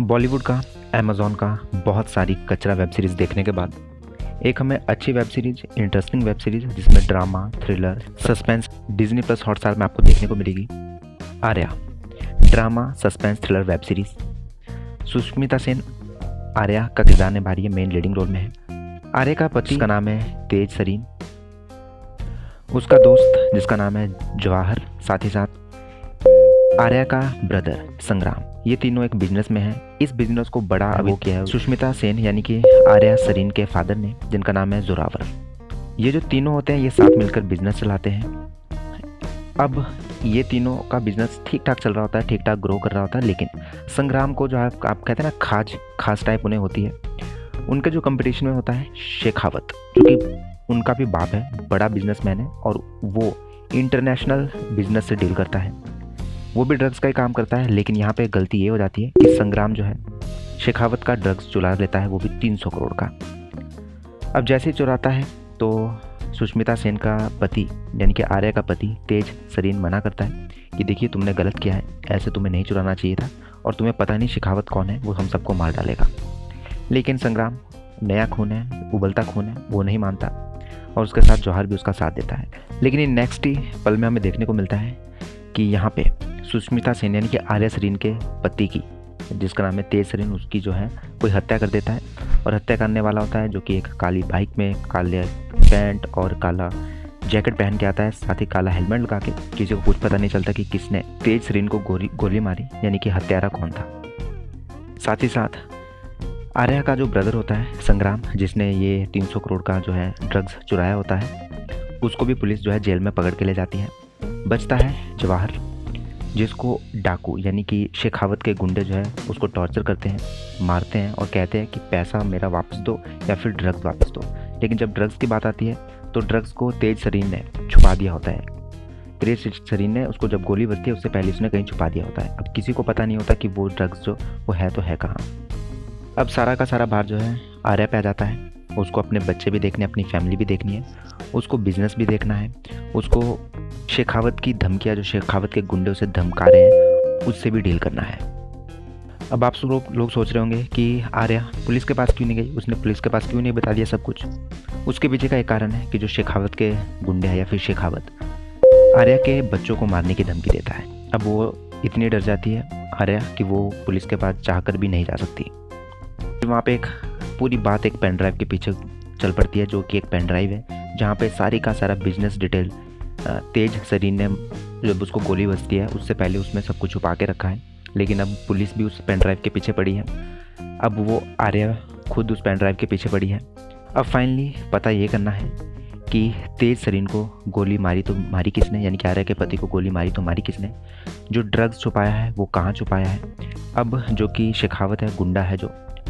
बॉलीवुड का, अमेज़न का बहुत सारी कचरा वेब सीरीज़ देखने के बाद एक हमें अच्छी web series, interesting web series जिसमें drama, thriller, suspense Disney plus Hotstar में आपको देखने को मिलेगी। Aarya drama suspense thriller web series. Sushmita Sen Aarya का किरदार निभा रही है, मेन लीडिंग रोल में है। आर्या का पति का नाम है तेज सरीन, उसका दोस्त जिसका नाम है जवाहर, साथ ही साथ आर्या का ब्रदर संग्राम। ये तीनों एक बिजनेस में हैं। इस बिजनेस को बड़ा वो किया है सुष्मिता सेन यानी कि आर्या सरीन के फादर ने, जिनका नाम है जोरावर। ये जो तीनों होते हैं ये साथ मिलकर बिजनेस चलाते हैं। अब ये तीनों का बिजनेस ठीक ठाक चल रहा होता है, ठीक ठाक ग्रो कर रहा होता है, लेकिन संग्राम को जो आप कहते हैं ना खास टाइप उन्हें होती है। उनके जो कंपटीशन में होता है शेखावत, जो कि उनका भी बाप है, बड़ा बिजनेसमैन है और वो इंटरनेशनल बिजनेस से डील करता है। वो भी ड्रग्स का ही काम करता है, लेकिन यहाँ पे गलती ये हो जाती है कि संग्राम जो है शेखावत का ड्रग्स चुरा लेता है, वो भी 300 करोड़ का। अब जैसे ही चुराता है तो सुष्मिता सेन का पति यानी कि आर्या का पति तेज सरीन मना करता है कि देखिए तुमने गलत किया है, ऐसे तुम्हें नहीं चुराना चाहिए था और तुम्हें पता नहीं शेखावत कौन है, वो हम सबको मार डालेगा। लेकिन संग्राम नया खून है, उबलता खून है, वो नहीं मानता और उसके साथ जौहर भी उसका साथ देता है। लेकिन नेक्स्ट ही पल में हमें देखने को मिलता है कि यहाँ पे सुष्मिता सेन यानी कि आर्या सरीन के पति की, जिसका नाम है तेज सरीन, उसकी जो है कोई हत्या कर देता है। और हत्या करने वाला होता है जो कि एक काली बाइक में काले पैंट और काला जैकेट पहन के आता है, साथ ही काला हेलमेट लगा के। किसी को कुछ पता नहीं चलता कि किसने तेज सरीन को गोली मारी, यानी कि हत्यारा कौन था। साथ ही साथ आर्या का जो ब्रदर होता है संग्राम, जिसने ये 300 करोड़ का जो है ड्रग्स चुराया होता है, उसको भी पुलिस जो है जेल में पकड़ के ले जाती है। बचता है जवाहर, जिसको डाकू यानी कि शेखावत के गुंडे जो है उसको टॉर्चर करते हैं, मारते हैं और कहते हैं कि पैसा मेरा वापस दो या फिर ड्रग्स वापस दो। लेकिन जब ड्रग्स की बात आती है तो ड्रग्स को तेज सरीन ने छुपा दिया होता है। तेज सरीन ने उसको जब गोली बजती है उससे पहले उसने कहीं छुपा दिया होता है। अब किसी को पता नहीं होता कि वो ड्रग्स जो वो है तो है कहाँ। अब सारा का सारा भार जो है आर्या पे आ जाता है। उसको अपने बच्चे भी देखने, अपनी फैमिली भी देखनी है, उसको बिजनेस भी देखना है, उसको शेखावत की धमकियाँ, जो शेखावत के गुंडे उसे धमका रहे हैं, उससे भी डील करना है। अब आप सब लोग सोच रहे होंगे कि आर्या पुलिस के पास क्यों नहीं गई, उसने पुलिस के पास क्यों नहीं बता दिया सब कुछ। उसके पीछे का एक कारण है कि जो शेखावत के गुंडे हैं या फिर शेखावत आर्या के बच्चों को मारने की धमकी देता है। अब वो इतनी डर जाती है आर्या कि वो पुलिस के पास चाहकर भी नहीं जा सकती। वहाँ पे एक पूरी बात एक पेन ड्राइव के पीछे चल पड़ती है, जो कि एक पेन ड्राइव है जहाँ पे सारी का सारा बिजनेस डिटेल तेज सरीन ने जब उसको गोली बजती है उससे पहले उसमें सब कुछ छुपा के रखा है। लेकिन अब पुलिस भी उस पेन ड्राइव के पीछे पड़ी है। अब वो आर्या खुद उस पेन ड्राइव के पीछे पड़ी है। अब फाइनली पता ये करना है कि तेज सरीन को गोली मारी तो मारी किसने, यानी कि आर्या के पति को गोली मारी तो मारी किसने, जो ड्रग्स छुपाया है वो कहाँ छुपाया है। अब जो कि शेखावत है, गुंडा है,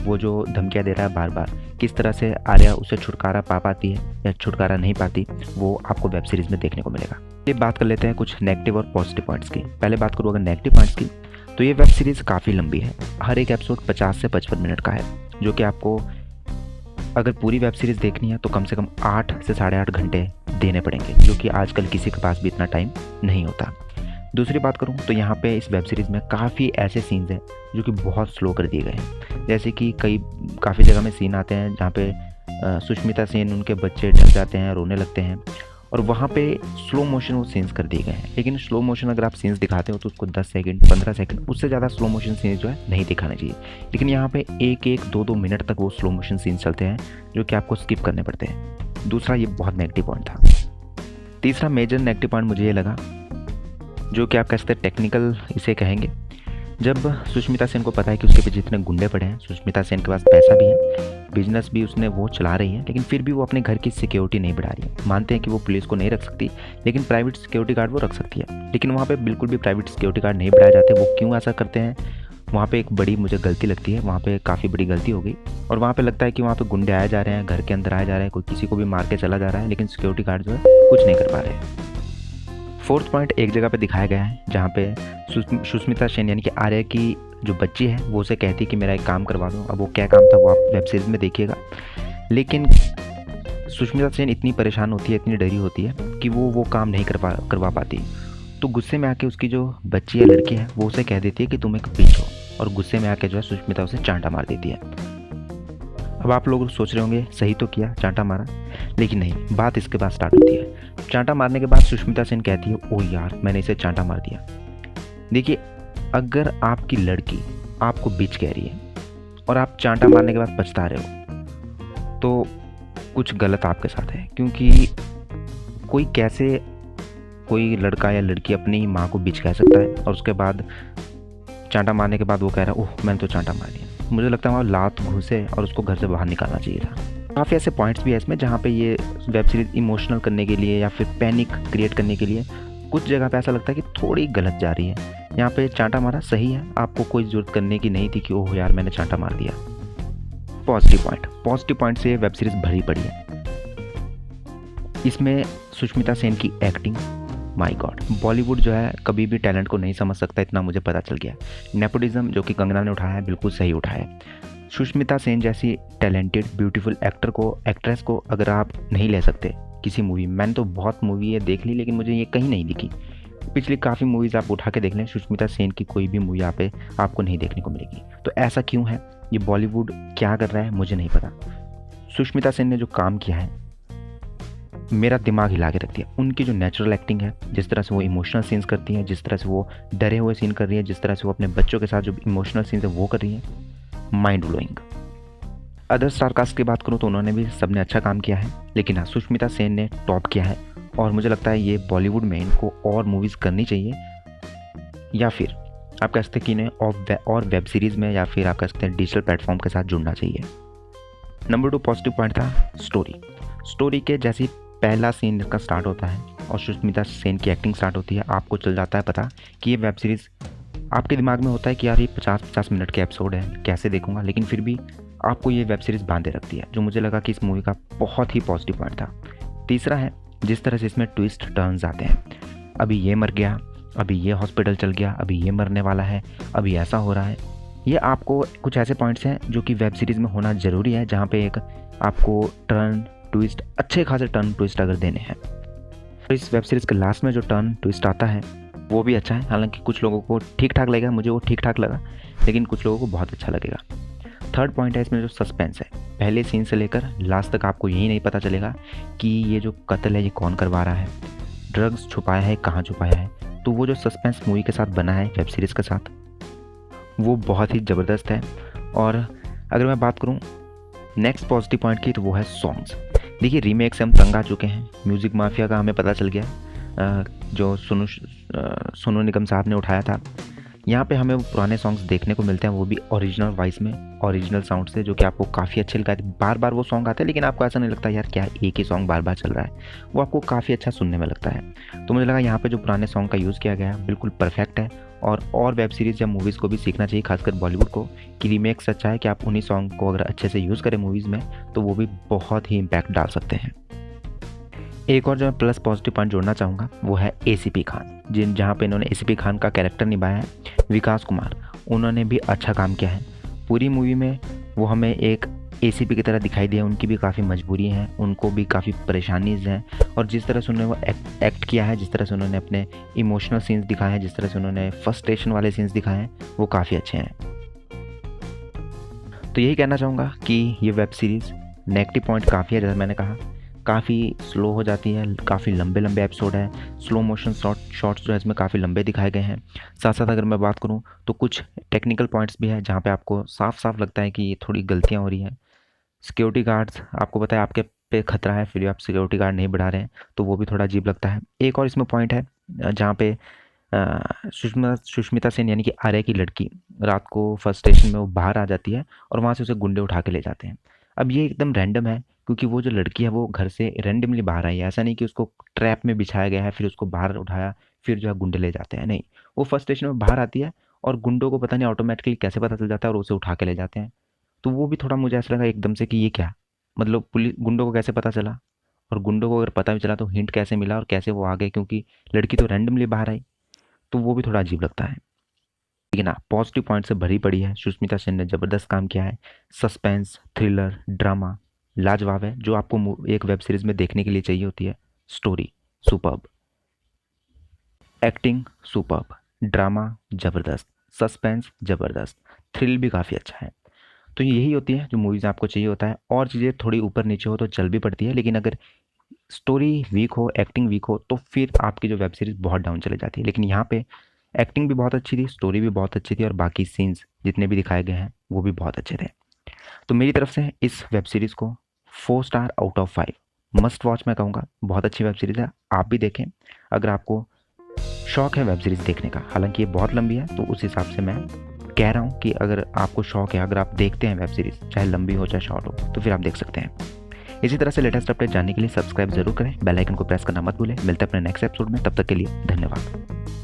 वो जो धमकियाँ दे रहा है बार बार, किस तरह से आर्या उसे छुटकारा पा पाती है या छुटकारा नहीं पाती, वो आपको वेब सीरीज़ में देखने को मिलेगा। ये बात कर लेते हैं कुछ नेगेटिव और पॉजिटिव पॉइंट्स की। पहले बात करूँ अगर नेगेटिव पॉइंट्स की, तो ये वेब सीरीज़ काफ़ी लंबी है। हर एक एपिसोड 50 से 55 मिनट का है, जो कि आपको अगर पूरी वेब सीरीज़ देखनी है तो कम से कम 8 से 8.5 घंटे देने पड़ेंगे, जो कि आजकल किसी के पास भी इतना टाइम नहीं होता। दूसरी बात करूँ तो यहाँ पे इस वेब सीरीज़ में काफ़ी ऐसे सीन्स हैं जो कि बहुत स्लो कर दिए गए हैं। जैसे कि काफ़ी जगह में सीन आते हैं जहाँ पे सुष्मिता सेन, उनके बच्चे ढल जाते हैं, रोने लगते हैं और वहाँ पे स्लो मोशन वो सीन्स कर दिए गए हैं। लेकिन स्लो मोशन अगर आप सीन्स दिखाते हो तो उसको 10 सेकंड 15 सेकंड उससे ज़्यादा स्लो मोशन सीन्स जो है नहीं दिखाने चाहिए। लेकिन यहाँ पे 1-2 मिनट तक वो स्लो मोशन सीन्स चलते हैं जो कि आपको स्किप करने पड़ते हैं। दूसरा ये बहुत नेगेटिव पॉइंट था। तीसरा मेजर नेगेटिव पॉइंट मुझे ये लगा, जो कि आप कह सकते हैं टेक्निकल इसे कहेंगे। जब सुष्मिता सेन को पता है कि उसके पीछे जितने गुंडे पड़े हैं, सुष्मिता सेन के पास पैसा भी है, बिजनेस भी उसने वो चला रही है, लेकिन फिर भी वो अपने घर की सिक्योरिटी नहीं बढ़ा रही है। मानते हैं कि वो पुलिस को नहीं रख सकती, लेकिन प्राइवेट सिक्योरिटी गार्ड वो रख सकती है। लेकिन वहाँ पे बिल्कुल भी प्राइवेट सिक्योरिटी गार्ड नहीं बढ़ाए जाते। वो क्यों ऐसा करते हैं, वहाँ पे एक बड़ी मुझे गलती लगती है। वहाँ पे काफ़ी बड़ी गलती हो गई और वहाँ पे लगता है कि वहाँ पे गुंडे आए जा रहे हैं, घर के अंदर आए जा रहे हैं, कोई किसी को भी मार के चला जा रहा है, लेकिन सिक्योरिटी गार्ड जो है कुछ नहीं कर पा रहे। फोर्थ पॉइंट एक जगह पे दिखाया गया है जहाँ पे सुष्मिता सेन यानी कि आर्या की जो बच्ची है वो उसे कहती है कि मेरा एक काम करवा दो। अब वो क्या काम था वो आप वेब सीरीज़ में देखिएगा। लेकिन सुष्मिता सेन इतनी परेशान होती है, इतनी डरी होती है कि वो काम नहीं करवा पाती। तो गुस्से में आके उसकी जो बच्ची या लड़की है वो उसे कह देती है कि तुम एक बिच हो, और गुस्से में आके जो है सुष्मिता उसे चांटा मार देती है। अब आप लोग सोच रहे होंगे सही तो किया, चांटा मारा, लेकिन नहीं, बात इसके बाद स्टार्ट होती है। चांटा मारने के बाद सुष्मिता सेन कहती है, ओह यार मैंने इसे चांटा मार दिया। देखिए, अगर आपकी लड़की आपको बिच कह रही है और आप चांटा मारने के बाद पछता रहे हो तो कुछ गलत आपके साथ है, क्योंकि कोई लड़का या लड़की अपनी माँ को बिच कह सकता है और उसके बाद चांटा मारने के बाद वो कह रहा है, ओह मैंने तो चांटा मार दिया। मुझे लगता है वहाँ लात घुसे और उसको घर से बाहर निकालना चाहिए था। काफ़ी ऐसे पॉइंट्स भी है इसमें जहाँ पे ये वेब सीरीज़ इमोशनल करने के लिए या फिर पैनिक क्रिएट करने के लिए कुछ जगह पे ऐसा लगता है कि थोड़ी गलत जा रही है। यहाँ पे चांटा मारा सही है, आपको कोई ज़रूरत करने की नहीं थी कि ओह यार मैंने चांटा मार दिया। पॉजिटिव पॉइंट से वेब सीरीज़ भरी पड़ी है। इसमें सुष्मिता सेन की एक्टिंग, माय गॉड, बॉलीवुड जो है कभी भी टैलेंट को नहीं समझ सकता, इतना मुझे पता चल गया। नेपोटिज्म जो कि कंगना ने उठाया है, बिल्कुल सही उठाया है। सुष्मिता सेन जैसी टैलेंटेड ब्यूटीफुल एक्ट्रेस को अगर आप नहीं ले सकते किसी मूवी में, मैंने तो बहुत मूवी है देख ली लेकिन मुझे ये कहीं नहीं दिखी। पिछली काफ़ी मूवीज़ आप उठा के देख लें, सुष्मिता सेन की कोई भी मूवी यहाँ पे आपको नहीं देखने को मिलेगी। तो ऐसा क्यों है? ये बॉलीवुड क्या कर रहा है मुझे नहीं पता। सुष्मिता सेन ने जो काम किया है मेरा दिमाग हिला के रख दिया। उनकी जो नेचुरल एक्टिंग है, जिस तरह से वो इमोशनल सीन्स करती हैं, जिस तरह से वो डरे हुए सीन कर रही है, जिस तरह से वो अपने बच्चों के साथ जो इमोशनल सीन्स है वो कर रही है, माइंड ब्लोइंग। अदर स्टारकास्ट की बात करूँ तो उन्होंने भी सबने अच्छा काम किया है, लेकिन हाँ सुष्मिता सेन ने टॉप किया है और मुझे लगता है ये बॉलीवुड में इनको और मूवीज़ करनी चाहिए, या फिर आप कह सकते हैं कि इन्हें और वेब सीरीज़ में या फिर आप कह सकते हैं डिजिटल प्लेटफॉर्म के साथ जुड़ना चाहिए। नंबर 2 पॉजिटिव पॉइंट था स्टोरी के जैसी पहला सीन इसका स्टार्ट होता है और सुष्मिता सेन की एक्टिंग स्टार्ट होती है, आपको चल जाता है पता कि ये वेब सीरीज़, आपके दिमाग में होता है कि यार ये 50-50 मिनट के एपिसोड है, कैसे देखूंगा, लेकिन फिर भी आपको ये वेब सीरीज़ बांधे रखती है, जो मुझे लगा कि इस मूवी का बहुत ही पॉजिटिव पॉइंट था। तीसरा है जिस तरह से इसमें ट्विस्ट टर्न्स आते हैं, अभी ये मर गया, अभी ये हॉस्पिटल चल गया, अभी ये मरने वाला है, अभी ऐसा हो रहा है। ये आपको कुछ ऐसे पॉइंट्स हैं जो कि वेब सीरीज़ में होना ज़रूरी है, जहाँ पे एक आपको ट्विस्ट, अच्छे खासे टर्न ट्विस्ट अगर देने हैं। तो इस वेब सीरीज़ के लास्ट में जो टर्न ट्विस्ट आता है वो भी अच्छा है, हालांकि कुछ लोगों को ठीक ठाक लगेगा, मुझे वो ठीक ठाक लगा, लेकिन कुछ लोगों को बहुत अच्छा लगेगा। थर्ड पॉइंट है इसमें जो सस्पेंस है, पहले सीन से लेकर लास्ट तक आपको यही नहीं पता चलेगा कि ये जो कत्ल है ये कौन करवा रहा है, ड्रग्स छुपाया है, कहाँ छुपाया है। तो वो जो सस्पेंस मूवी के साथ बना है वेब सीरीज़ के साथ, वो बहुत ही ज़बरदस्त है। और अगर मैं बात करूँ नेक्स्ट पॉजिटिव पॉइंट की, तो वो है सॉन्ग्स। देखिए रीमेक से हम तंग आ चुके हैं, म्यूज़िक माफिया का हमें पता चल गया, जो सोनू निगम साहब ने उठाया था। यहाँ पे हमें वो पुराने सॉन्ग्स देखने को मिलते हैं, वो भी ओरिजिनल वॉइस में, ओरिजिनल साउंड से, जो कि आपको काफ़ी अच्छे लगते हैं। बार बार वो सॉन्ग आते हैं लेकिन आपको ऐसा नहीं लगता यार क्या एक ही सॉन्ग बार बार चल रहा है, वो आपको काफ़ी अच्छा सुनने में लगता है। तो मुझे लगा यहाँ पे जो पुराने सॉन्ग का यूज़ किया गया है बिल्कुल परफेक्ट है, और वेब सीरीज़ या मूवीज़ को भी सीखना चाहिए, खासकर बॉलीवुड को, कि रीमेक सच्चा है कि आप उन्हीं सॉन्ग को अगर अच्छे से यूज़ करें मूवीज़ में तो वो भी बहुत ही इम्पैक्ट डाल सकते हैं। एक और जो मैं प्लस पॉजिटिव पॉइंट जोड़ना चाहूँगा वो है ACP खान, जहाँ पे इन्होंने ACP खान का कैरेक्टर निभाया है, विकास कुमार, उन्होंने भी अच्छा काम किया है। पूरी मूवी में वो हमें एक ACP की तरह दिखाई दिया, उनकी भी काफ़ी मजबूरी है, उनको भी काफ़ी परेशानीज़ हैं, और जिस तरह से उन्होंने वो एक्ट किया है, जिस तरह से उन्होंने अपने इमोशनल सीन्स दिखाए हैं, जिस तरह से उन्होंने फ्रस्ट्रेशन वाले सीन्स दिखाए हैं, वो काफ़ी अच्छे हैं। तो यही कहना चाहूँगा कि ये वेब सीरीज़ नेगेटिव पॉइंट काफ़ी है, जैसा मैंने कहा, काफ़ी स्लो हो जाती है, काफ़ी लंबे लंबे एपिसोड हैं, स्लो मोशन शॉट्स जो है इसमें काफ़ी लंबे दिखाए गए हैं। साथ साथ अगर मैं बात करूं तो कुछ टेक्निकल पॉइंट्स भी हैं जहां पे आपको साफ साफ लगता है कि ये थोड़ी गलतियां हो रही हैं। सिक्योरिटी गार्ड्स, आपको पता है आपके पे खतरा है, फिर भी आप सिक्योरिटी गार्ड नहीं बढ़ा रहे हैं, तो वो भी थोड़ा अजीब लगता है। एक और इसमें पॉइंट है जहाँ पे सुष्मिता सेन यानी कि आर्या की लड़की रात को फर्स्ट स्टेशन में वो बाहर आ जाती है और वहाँ से उसे गुंडे उठा के ले जाते हैं। अब ये एकदम रैंडम है, क्योंकि वो जो लड़की है वो घर से रैंडमली बाहर आई है, ऐसा नहीं कि उसको ट्रैप में बिछाया गया है फिर उसको बाहर उठाया फिर जो है गुंडे ले जाते हैं, नहीं, वो फर्स्ट स्टेशन में बाहर आती है और गुंडों को पता नहीं ऑटोमेटिकली कैसे पता चल जाता है और उसे उठा के ले जाते हैं। तो वो भी थोड़ा मुझे ऐसा लगा एकदम से कि ये क्या, मतलब पुलिस गुंडों को कैसे पता चला, और गुंडों को अगर पता भी चला तो हिंट कैसे मिला और कैसे वो आ गए, क्योंकि लड़की तो रैंडमली बाहर आई, तो वो भी थोड़ा अजीब लगता है। लेकिन हाँ पॉजिटिव पॉइंट से भरी पड़ी है, सुष्मिता सेन ने ज़बरदस्त काम किया है, सस्पेंस, थ्रिलर, ड्रामा लाजवाब है, जो आपको एक वेब सीरीज़ में देखने के लिए चाहिए होती है। Story superb, acting superb, drama ज़बरदस्त, सस्पेंस ज़बरदस्त, थ्रिल भी काफ़ी अच्छा है। तो यही होती है जो मूवीज़ आपको चाहिए होता है। और चीज़ें थोड़ी ऊपर नीचे हो तो चल भी पड़ती है, लेकिन अगर स्टोरी वीक हो, एक्टिंग वीक हो, तो फिर आपकी जो वेब सीरीज़ बहुत डाउन चले जाती है। लेकिन यहाँ पे एक्टिंग भी बहुत अच्छी थी, स्टोरी भी बहुत अच्छी थी और बाकी सीन्स जितने भी दिखाए गए हैं वो भी बहुत अच्छे थे। तो मेरी तरफ से इस वेब सीरीज़ को 4 star out of 5 must watch मैं कहूँगा। बहुत अच्छी वेब सीरीज़ है, आप भी देखें अगर आपको शौक है वेब सीरीज़ देखने का। हालांकि ये बहुत लंबी है, तो उस हिसाब से मैं कह रहा हूँ कि अगर आपको शौक है, अगर आप देखते हैं वेब सीरीज़, चाहे लंबी हो चाहे शॉर्ट हो, तो फिर आप देख सकते हैं। इसी तरह से लेटेस्ट अपडेट जानने के लिए सब्सक्राइब जरूर करें, बेल आइकन को प्रेस करना मत भूलें। मिलते हैं अपने नेक्स्ट एपिसोड में, तब तक के लिए धन्यवाद।